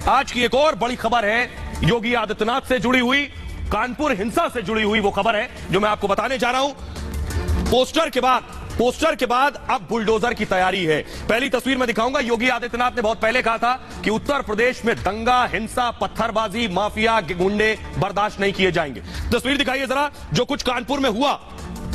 आज की एक और बड़ी खबर है योगी आदित्यनाथ से जुड़ी हुई, कानपुर हिंसा से जुड़ी हुई वो खबर है जो मैं आपको बताने जा रहा हूं। पोस्टर के बाद अब बुलडोजर की तैयारी है। पहली तस्वीर में दिखाऊंगा। योगी आदित्यनाथ ने बहुत पहले कहा था कि उत्तर प्रदेश में दंगा, हिंसा, पत्थरबाजी, माफिया, गुंडे बर्दाश्त नहीं किए जाएंगे। तस्वीर दिखाइए जरा जो कुछ कानपुर में हुआ।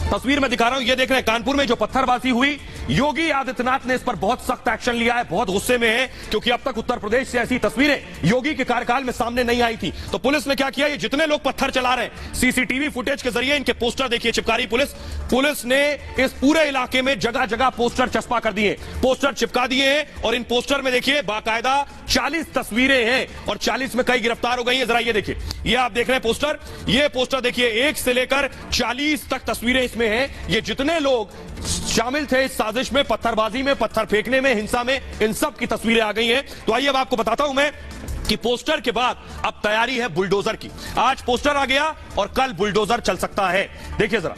तस्वीर में दिखा रहा हूं, ये देख रहे हैं कानपुर में जो पत्थरबाजी हुई। योगी आदित्यनाथ ने इस पर बहुत सख्त एक्शन लिया है, बहुत गुस्से में है क्योंकि अब तक उत्तर प्रदेश से ऐसी तस्वीरें योगी के कार्यकाल में सामने नहीं आई थी। तो पुलिस ने क्या किया, ये जितने लोग पत्थर चला रहे हैं सीसीटीवी फुटेज के जरिए इनके पोस्टर देखिए चिपका रही पुलिस ने इस पूरे इलाके में जगह जगह पोस्टर चस्पा कर दिए, पोस्टर चिपका दिए हैं। और इन पोस्टर में देखिए बाकायदा 40 तस्वीरें हैं और 40 में कई गिरफ्तार हो गई है। जरा ये देखिए, ये आप देख रहे हैं पोस्टर, ये पोस्टर देखिए 1 से लेकर 40 तक तस्वीरें इसमें हैं। ये जितने लोग शामिल थे इस साजिश में, पत्थरबाजी में, पत्थर फेंकने में, हिंसा में, इन सब की तस्वीरें आ गई हैं। तो आइए अब आपको बताता हूं मैं कि पोस्टर के बाद अब तैयारी है बुलडोजर की। आज पोस्टर आ गया और कल बुलडोजर चल सकता है। देखिए जरा,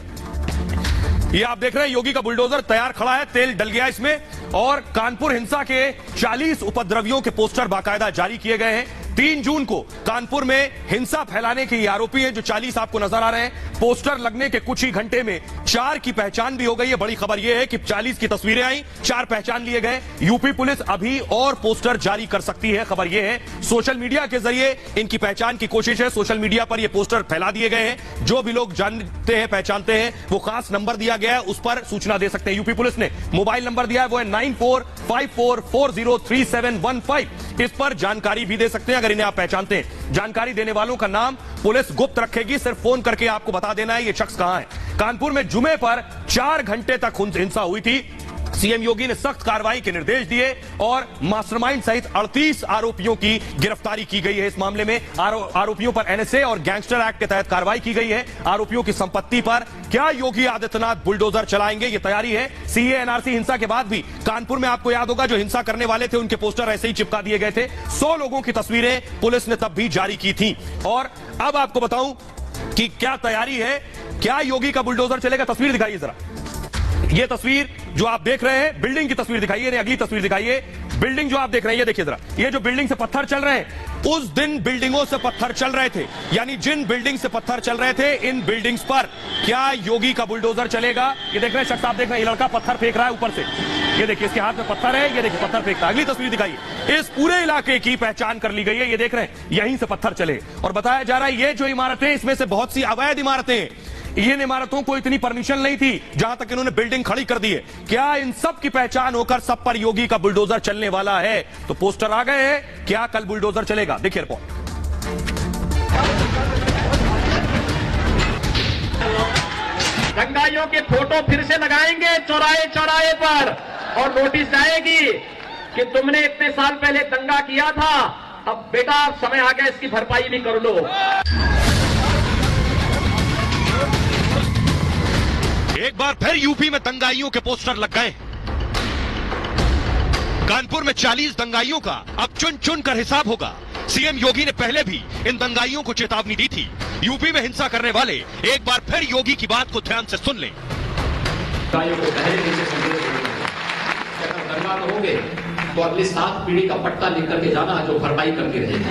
ये आप देख रहे हैं योगी का बुलडोजर तैयार खड़ा है, तेल डल गया इसमें। और कानपुर हिंसा के 40 उपद्रवियों के पोस्टर बाकायदा जारी किए गए हैं। 3 जून को कानपुर में हिंसा फैलाने के ये आरोपी हैं जो 40 आपको नजर आ रहे हैं। पोस्टर लगने के कुछ ही घंटे में 4 की पहचान भी हो गई है। बड़ी खबर यह है कि 40 की तस्वीरें आई, 4 पहचान लिए गए। यूपी पुलिस अभी और पोस्टर जारी कर सकती है। खबर यह है सोशल मीडिया के जरिए इनकी पहचान की कोशिश है। सोशल मीडिया पर ये पोस्टर फैला दिए गए हैं। जो भी लोग जानते हैं, पहचानते हैं, वो खास नंबर दिया गया है, उस पर सूचना दे सकते हैं। यूपी पुलिस ने मोबाइल नंबर दिया है, वो है 9454403715। इस पर जानकारी भी दे सकते हैं अगर इन्हें आप पहचानते हैं। जानकारी देने वालों का नाम पुलिस गुप्त रखेगी, सिर्फ फोन करके आपको बता देना है ये शख्स कहां है। कानपुर में जुमे पर 4 घंटे तक हिंसा हुई थी। सीएम योगी ने सख्त कार्रवाई के निर्देश दिए और मास्टरमाइंड सहित 38 आरोपियों की गिरफ्तारी की गई है। इस मामले में आरोपियों पर एनएसए और गैंगस्टर एक्ट के तहत कार्रवाई की गई है। आरोपियों की संपत्ति पर क्या योगी आदित्यनाथ बुलडोजर चलाएंगे, ये तैयारी है। सीए एनआरसी हिंसा के बाद भी कानपुर में आपको याद होगा जो हिंसा करने वाले थे उनके पोस्टर ऐसे ही चिपका दिए गए थे। 100 लोगों की तस्वीरें पुलिस ने तब भी जारी की थी। और अब आपको बताऊं कि क्या तैयारी है, क्या योगी का बुलडोजर चलेगा। तस्वीर दिखाइए जरा, ये तस्वीर जो आप देख रहे हैं, बिल्डिंग की तस्वीर दिखाइए, अगली तस्वीर दिखाइए। बिल्डिंग जो आप देख रहे हैं ये देखिए जरा, ये जो बिल्डिंग से पत्थर चल रहे हैं उस दिन बिल्डिंगों से पत्थर चल रहे थे, यानी जिन बिल्डिंग से पत्थर चल रहे थे इन बिल्डिंग्स पर क्या योगी का बुलडोजर चलेगा। ये देख रहे हैं शख्स, आप देख रहे हैं ये लड़का पत्थर फेंक रहा है ऊपर से, ये देखिए इसके हाथ में पत्थर है, ये देखिए पत्थर फेंकता है। अगली तस्वीर दिखाइए, इस पूरे इलाके की पहचान कर ली गई है। ये देख रहे हैं यहीं से पत्थर चले और बताया जा रहा है ये जो इमारतें इसमें से बहुत सी अवैध इमारतें हैं। इन इमारतों को इतनी परमिशन नहीं थी जहां तक इन्होंने बिल्डिंग खड़ी कर दी है। क्या इन सब की पहचान होकर सब पर योगी का बुलडोजर चलने वाला है। तो पोस्टर आ गए हैं, क्या कल बुलडोजर चलेगा, देखिए रिपोर्ट। दंगाइयों के फोटो फिर से लगाएंगे चौराहे चौराहे पर और नोटिस जाएगी कि तुमने इतने साल पहले दंगा किया था, अब बेटा समय आ गया इसकी भरपाई भी कर लो। एक बार फिर यूपी में दंगाइयों के पोस्टर लग गए। कानपुर में 40 दंगाइयों का अब चुन चुन कर हिसाब होगा। सीएम योगी ने पहले भी इन दंगाइयों को चेतावनी दी थी। यूपी में हिंसा करने वाले एक बार फिर योगी की बात को ध्यान से सुन लें। दंगा होंगे तो अगली 7 पीढ़ी का पट्टा लेकर के जाना जो भरपाई करके रहेगी।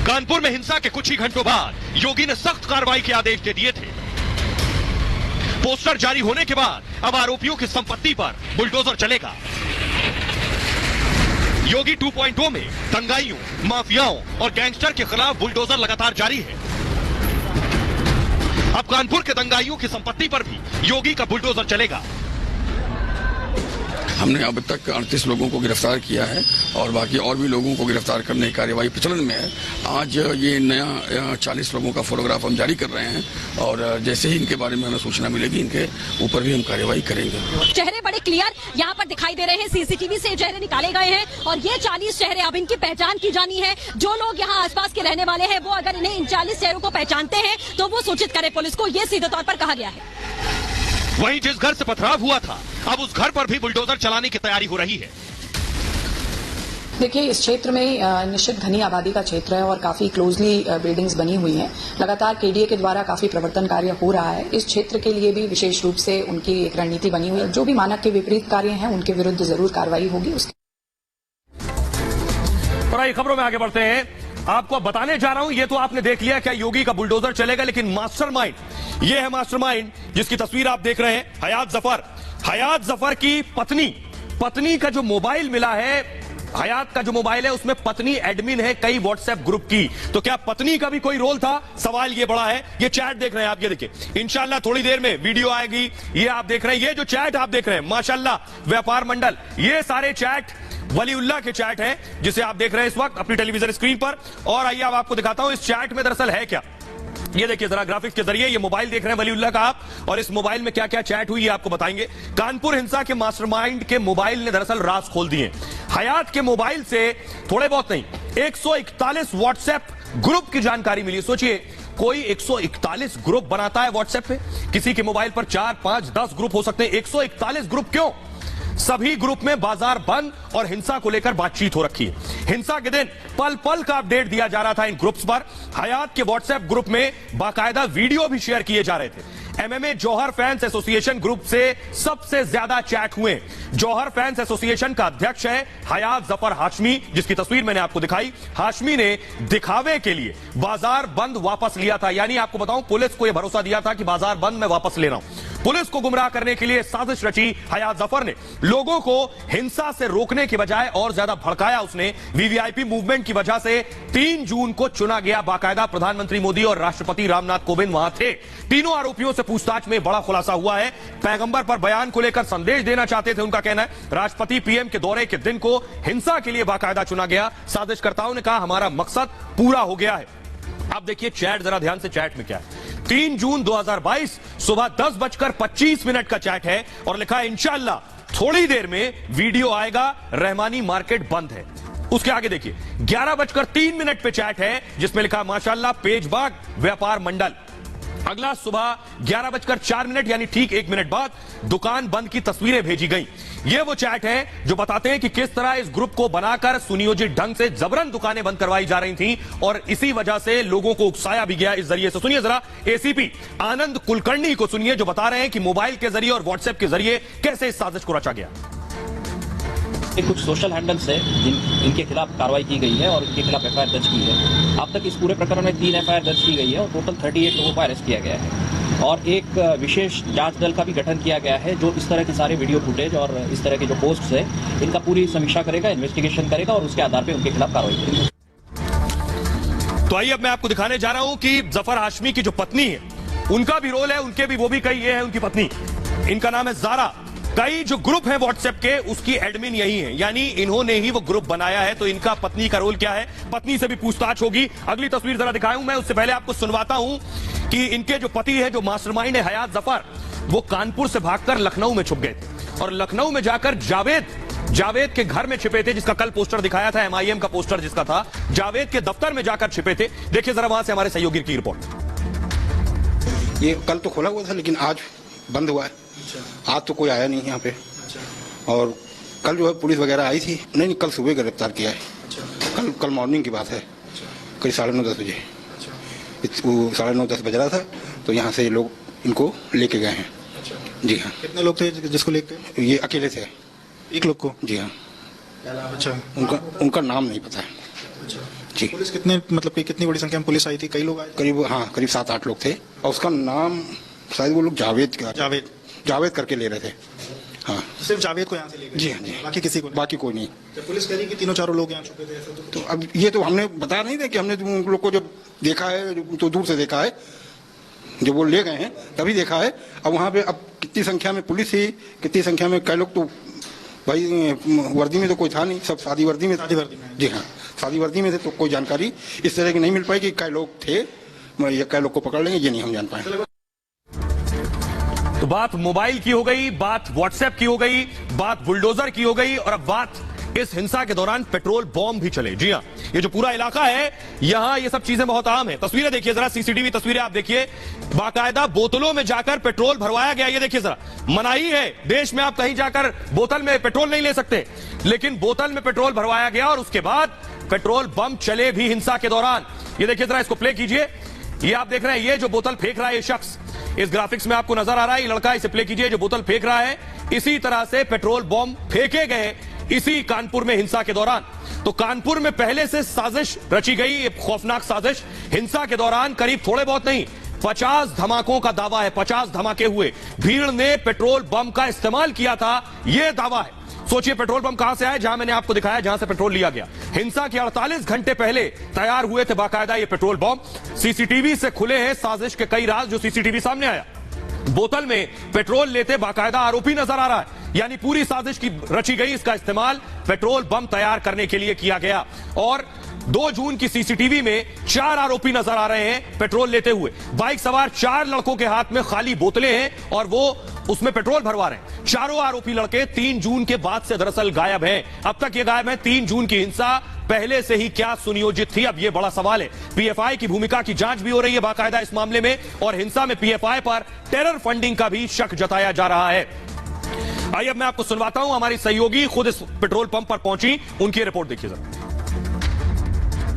कानपुर में हिंसा के कुछ ही घंटों बाद योगी ने सख्त कार्रवाई के आदेश दे दिए थे। पोस्टर जारी होने के बाद अब आरोपियों की संपत्ति पर बुलडोजर चलेगा। योगी 2.0 में दंगाइयों, माफियाओं और गैंगस्टर के खिलाफ बुलडोजर लगातार जारी है। अब कानपुर के दंगाइयों की संपत्ति पर भी योगी का बुलडोजर चलेगा। हमने अब तक 38 लोगों को गिरफ्तार किया है और बाकी और भी लोगों को गिरफ्तार करने की कार्यवाही प्रचलन में है। आज ये नया 40 लोगों का फोटोग्राफ हम जारी कर रहे हैं और जैसे ही इनके बारे में हमें सूचना मिलेगी इनके ऊपर भी हम कार्यवाही करेंगे। चेहरे बड़े क्लियर यहाँ पर दिखाई दे रहे हैं, सीसीटीवी से चेहरे निकाले गए हैं और ये 40 चेहरे अब इनकी पहचान की जानी है। जो लोग यहाँ आसपास के रहने वाले हैं वो अगर इन्हें इन 40 चेहरों को पहचानते हैं तो वो सूचित करें पुलिस को, ये सीधे तौर पर कहा गया है। वहीं जिस घर से पथराव हुआ था अब उस घर पर भी बुलडोजर चलाने की तैयारी हो रही है। देखिए, इस क्षेत्र में निश्चित घनी आबादी का क्षेत्र है और काफी क्लोजली बिल्डिंग्स बनी हुई हैं। लगातार केडीए के द्वारा काफी प्रवर्तन कार्य हो रहा है। इस क्षेत्र के लिए भी विशेष रूप से उनकी एक रणनीति बनी हुई है। जो भी मानक के विपरीत कार्य हैं उनके विरुद्ध जरूर कार्रवाई होगी। और आइए खबरों में आगे बढ़ते हैं। आपको अब बताने जा रहा हूं, ये तो आपने देख लिया क्या योगी का बुलडोजर चलेगा, लेकिन मास्टरमाइंड ये है मास्टरमाइंड जिसकी तस्वीर आप देख रहे हैं। हयात जफर की पत्नी का जो मोबाइल मिला है, हयात का जो मोबाइल है उसमें पत्नी एडमिन है कई व्हाट्सएप ग्रुप की। तो क्या पत्नी का भी कोई रोल था? सवाल ये बड़ा है। ये चैट देख रहे हैं आप, ये देखिए, इंशाल्लाह थोड़ी देर में वीडियो आएगी। ये आप देख रहे हैं, ये जो चैट आप देख रहे हैं, माशाल्लाह व्यापार मंडल, ये सारे चैट वलीउल्लाह के चैट हैं जिसे आप देख रहे हैं इस वक्त अपनी टेलीविजन स्क्रीन पर। और आइए अब आपको दिखाता हूं इस चैट में दरअसल है क्या। ये देखिए जरा ग्राफिक्स के जरिए, ये मोबाइल देख रहे हैं वलीउल्लाह का आप, और इस मोबाइल में क्या क्या चैट हुई ये आपको बताएंगे। कानपुर हिंसा के मास्टरमाइंड के मोबाइल ने दरअसल राज खोल दिए। हयात के मोबाइल से थोड़े बहुत नहीं, 141 व्हाट्सएप ग्रुप की जानकारी मिली। सोचिए कोई 141 ग्रुप बनाता है व्हाट्सएप पे, किसी के मोबाइल पर 4, 5, 10 ग्रुप हो सकते हैं, 141 ग्रुप क्यों? सभी ग्रुप में बाजार बंद और हिंसा को लेकर बातचीत हो रखी है। हिंसा के दिन पल पल का अपडेट दिया जा रहा था इन ग्रुप्स पर। हयात के व्हाट्सएप ग्रुप में बाकायदा वीडियो भी शेयर किए जा रहे थे। एमएमए जौहर फैंस एसोसिएशन ग्रुप से सबसे ज्यादा चैट हुए। जौहर फैंस एसोसिएशन का अध्यक्ष है हयात जफर हाशमी, जिसकी तस्वीर मैंने आपको दिखाई। हाशमी ने दिखावे के लिए बाजार बंद वापस लिया था, यानी आपको बताऊं पुलिस को यह भरोसा दिया था कि बाजार बंद मैं वापस ले रहा हूं। पुलिस को गुमराह करने के लिए साजिश रची हयात जफर ने। लोगों को हिंसा से रोकने के बजाय और ज्यादा भड़काया उसने। वीवीआईपी मूवमेंट की वजह से 3 जून को चुना गया। बाकायदा प्रधानमंत्री मोदी और राष्ट्रपति रामनाथ कोविंद वहां थे। तीनों आरोपियों से पूछताछ में बड़ा खुलासा हुआ है। पैगंबर पर बयान को लेकर संदेश देना चाहते थे, उनका कहना है। राष्ट्रपति पीएम के दौरे के दिन को हिंसा के लिए बाकायदा चुना गया। साजिशकर्ताओं ने कहा हमारा मकसद पूरा हो गया है। अब देखिए चैट, जरा ध्यान से चैट में क्या है। 3 जून 2022 सुबह 10:25 का चैट है और लिखा है इंशाल्लाह थोड़ी देर में वीडियो आएगा, रहमानी मार्केट बंद है। उसके आगे देखिए 11:03 पे चैट है जिसमें लिखा माशाल्लाह पेजबाग व्यापार मंडल। अगला सुबह 11:04 यानी ठीक 1 मिनट बाद दुकान बंद की तस्वीरें भेजी गई। ये वो चैट है जो बताते हैं कि किस तरह इस ग्रुप को बनाकर सुनियोजित ढंग से जबरन दुकानें बंद करवाई जा रही थीं और इसी वजह से लोगों को उकसाया भी गया इस जरिए से। सुनिए जरा एसीपी आनंद कुलकर्णी को सुनिए जो बता रहे हैं कि मोबाइल के जरिए और व्हाट्सएप के जरिए कैसे इस साजिश को रचा गया। कुछ सोशल हैंडल्स है इनके खिलाफ कार्रवाई की गई है और इनके खिलाफ एफआईआर दर्ज की है। अब तक इस पूरे प्रकरण में 3 एफआईआर दर्ज की गई है और टोटल 38 लोगों को अरेस्ट किया गया है और एक विशेष जांच दल का भी गठन किया गया है जो इस तरह के सारे वीडियो फुटेज और इस तरह के जो पोस्ट्स है इनका पूरी समीक्षा करेगा, इन्वेस्टिगेशन करेगा और उसके आधार पर उनके खिलाफ कार्रवाई करेगा। तो आइए अब मैं आपको दिखाने जा रहा हूं कि जफर हाशमी की जो पत्नी है उनका भी रोल है, उनके भी वो भी कई, ये है उनकी पत्नी, इनका नाम है जारा। कई जो ग्रुप है व्हाट्सएप के उसकी एडमिन यही है, यानी इन्होंने ही वो ग्रुप बनाया है। तो इनका पत्नी का रोल क्या है, पत्नी से भी पूछताछ होगी। अगली तस्वीर जरा दिखाऊं मैं, उससे पहले आपको सुनवाता हूं कि इनके जो पति है जो मास्टरमाइंड है हयात जफर, वो कानपुर से भागकर लखनऊ में छुप गए थे और लखनऊ में जाकर जावेद के घर में छिपे थे, जिसका कल पोस्टर दिखाया था, एमआईएम का पोस्टर जिसका था। जावेद के दफ्तर में जाकर छिपे थे। देखिए जरा वहां से हमारे सहयोगी की रिपोर्ट। ये कल तो खोला हुआ था लेकिन आज बंद हुआ है। आज तो कोई आया नहीं यहाँ पे। और कल जो है पुलिस वगैरह आई थी, नहीं कल सुबह गिरफ्तार किया है। कल मॉर्निंग की बात है, करीब 9:30 बजे। 9:30 बज रहा था तो यहाँ से लोग इनको लेके गए हैं। जी हाँ। कितने लोग थे जिसको लेके? ये अकेले थे, एक लोग को। जी हाँ। अच्छा, उनका नाम नहीं पता है। जी। पुलिस कितनी बड़ी संख्या में पुलिस आई थी? कई लोग आए? करीब 7-8 लोग थे और उसका नाम शायद वो लोग जावेद करके ले रहे थे। हाँ, सिर्फ जावेद को यहाँ से ले गए? जी हाँ जी। बाकी कोई नहीं। तो पुलिस कह रही कि 3-4 लोग यहाँ छुपे थे ऐसा तो अब ये तो हमने बता नहीं थे कि हमने उन लोग को जब देखा है तो दूर से देखा है, जब वो ले गए हैं तभी देखा है। अब वहाँ पे अब कितनी संख्या में पुलिस थी, कितनी संख्या में कई लोग, तो भाई वर्दी में तो कोई था नहीं, सब सादी वर्दी में। जी हाँ, सादी वर्दी में थे तो कोई जानकारी इस तरह की नहीं मिल पाई कि कई लोग थे या कई लोग को पकड़ लेंगे, ये नहीं हम जान पाए। तो बात मोबाइल की हो गई, बात व्हाट्सएप की हो गई, बात बुलडोजर की हो गई और अब बात इस हिंसा के दौरान पेट्रोल बॉम्ब भी चले। जी हां, ये जो पूरा इलाका है यहां ये सब चीजें बहुत आम है। तस्वीरें देखिए जरा, सीसीटीवी तस्वीरें आप देखिए। बाकायदा बोतलों में जाकर पेट्रोल भरवाया गया। ये देखिए जरा, मनाही है देश में, आप कहीं जाकर बोतल में पेट्रोल नहीं ले सकते, लेकिन बोतल में पेट्रोल भरवाया गया और उसके बाद पेट्रोल बम चले भी हिंसा के दौरान। ये देखिए जरा, इसको प्ले कीजिए। ये आप देख रहे हैं, ये जो बोतल फेंक रहा है ये शख्स, इस ग्राफिक्स में आपको नजर आ रहा है ये लड़का, इसे प्ले कीजिए, जो बोतल फेंक रहा है। इसी तरह से पेट्रोल बॉम्ब फेंके गए इसी कानपुर में हिंसा के दौरान। तो कानपुर में पहले से साजिश रची गई, एक खौफनाक साजिश। हिंसा के दौरान करीब थोड़े बहुत नहीं 50 धमाकों का दावा है, 50 धमाके हुए। भीड़ ने पेट्रोल बम का इस्तेमाल किया था, यह दावा है। सोचिए पेट्रोल बम कहां से आए, जहां मैंने आपको दिखाया जहां से पेट्रोल लिया गया। हिंसा के 48 घंटे पहले तैयार हुए थे बाकायदा ये पेट्रोल बम। सीसीटीवी से खुले हैं साजिश के कई राज, जो सीसीटीवी सामने आया। बोतल में पेट्रोल लेते बाकायदा आरोपी नजर आ रहा है, यानी पूरी साजिश की रची गई। इसका इस्तेमाल पेट्रोल बम तैयार करने के लिए किया गया। और 2 जून की सीसीटीवी में 4 आरोपी नजर आ रहे हैं पेट्रोल लेते हुए। बाइक सवार 4 लड़कों के हाथ में खाली बोतलें हैं और वो उसमें पेट्रोल भरवा रहे हैं। चारों आरोपी लड़के 3 जून के बाद से दरअसल गायब हैं। अब तक ये गायब हैं। 3 जून की हिंसा पहले से ही क्या सुनियोजित थी, अब ये बड़ा सवाल है। पीएफआई की भूमिका की जांच भी हो रही है बाकायदा इस मामले में, और हिंसा में पीएफआई पर टेरर फंडिंग का भी शक जताया जा रहा है। आइए अब मैं आपको सुनवाता हूं, हमारी सहयोगी खुद इस पेट्रोल पंप पर पहुंची, उनकी रिपोर्ट देखिए जरा।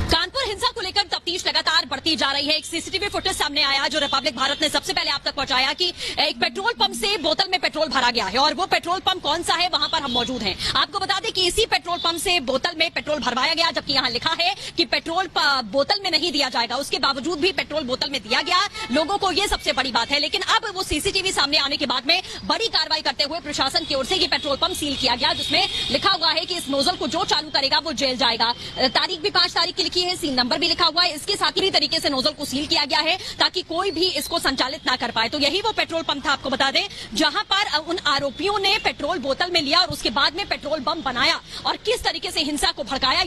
कानपुर हिंसा को लेकर तफ्तीश लगातार बढ़ती जा रही है। एक सीसीटीवी फुटेज सामने आया जो रिपब्लिक भारत ने सबसे पहले आप तक पहुंचाया कि एक पेट्रोल पंप से बोतल में पेट्रोल भरा गया है, और वो पेट्रोल पंप कौन सा है वहां पर हम मौजूद हैं। आपको बता दें कि इसी पेट्रोल पंप से बोतल में पेट्रोल भरवाया गया, जबकि यहाँ लिखा है कि पेट्रोल बोतल में नहीं दिया जाएगा। उसके बावजूद भी पेट्रोल बोतल में दिया गया लोगों को, ये सबसे बड़ी बात है। लेकिन अब वो सीसीटीवी सामने आने के बाद में बड़ी कार्रवाई करते हुए प्रशासन की ओर से ये पेट्रोल पंप सील किया गया, जिसमें लिखा हुआ है कि इस नोजल को जो चालू करेगा वो जेल जाएगा। तारीख भी 5 तारीख की लिखी है, सील नंबर भी लिखा हुआ है। इसके साथ ही तरीके से नोजल को सील किया गया है ताकि कोई भी इसको संचालित ना कर पाए। तो यही वो पेट्रोल पंप था, आपको बता दें, जहां पर उन आरोपियों ने पेट्रोल बोतल में लिया और उसके बाद में पेट्रोल बम बनाया और किस तरीके से हिंसा को भड़काया।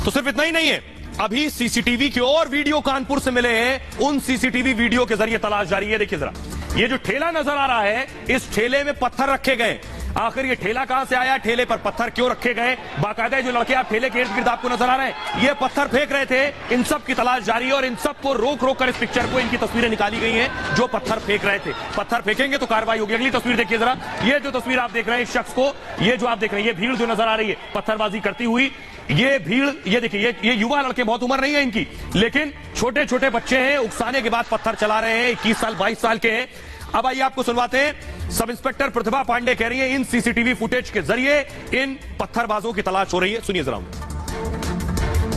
तो सिर्फ इतना ही नहीं है, अभी सीसीटीवी के और वीडियो कानपुर से मिले हैं। उन सीसीटीवी वीडियो के जरिए तलाश जारी है। देखिए जरा, ये जो ठेला नजर आ रहा है, इस ठेले में पत्थर रखे गए। आखिर ये ठेला कहां से आया, ठेले पर पत्थर क्यों रखे गए? बाकायदा जो लड़के आप ठेले के इर्द गिर्द आपको नजर आ रहे हैं, ये पत्थर फेंक रहे थे। इन सब की तलाश जारी है और इन सब को रोक रोक कर इस पिक्चर को, इनकी तस्वीरें निकाली गई हैं जो पत्थर फेंक रहे थे। पत्थर फेंकेंगे तो कार्रवाई होगी। अगली तस्वीर देखिए जरा, ये जो तस्वीर आप देख रहे हैं इस शख्स को, ये जो आप देख रहे हैं, ये भीड़ जो नजर आ रही है पत्थरबाजी करती हुई, ये भीड़, ये देखिए, ये युवा लड़के, बहुत उम्र नहीं है इनकी, लेकिन छोटे छोटे बच्चे हैं, उकसाने के बाद पत्थर चला रहे हैं। 21 साल 22 साल के हैं। अब आइए आपको सुनवाते हैं। सब इंस्पेक्टर प्रतिभा पांडे कह रही है इन सीसीटीवी फुटेज के जरिए इन पत्थरबाजों की तलाश हो रही है। सुनिए जरा।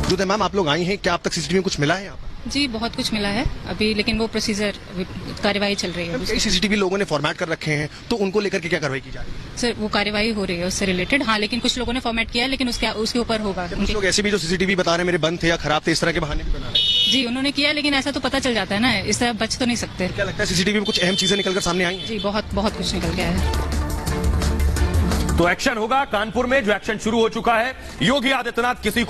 जो मैम आप लोग आई हैं, क्या अब तक सीसीटीवी में कुछ मिला है यहाँ पर? जी बहुत कुछ मिला है अभी, लेकिन वो प्रोसीजर कार्यवाही चल रही है। कई सीसीटीवी लोगों ने फॉर्मेट कर रखे हैं, तो उनको लेकर के क्या कार्रवाई की जा रही है? सर वो कार्यवाही हो रही है उससे रिलेटेड। हाँ, लेकिन कुछ लोगों ने फॉर्मेट किया है, लेकिन उसके ऊपर होगा। कुछ लोग ऐसे भी जो सीसीटीवी बता रहे हैं मेरे बंद थे या खराब थे, इस तरह के बहाने भी बना रहे हैं। जी उन्होंने किया, लेकिन ऐसा तो पता चल जाता है ना, इस तरह बच तो नहीं सकते। क्या लगता है सीसीटीवी में कुछ अहम चीजें निकलकर सामने आई हैं? जी बहुत बहुत कुछ निकल गया है। तो एक्शन होगा कानपुर में, जो एक्शन शुरू हो चुका है। योगी आदित्यनाथ किसी को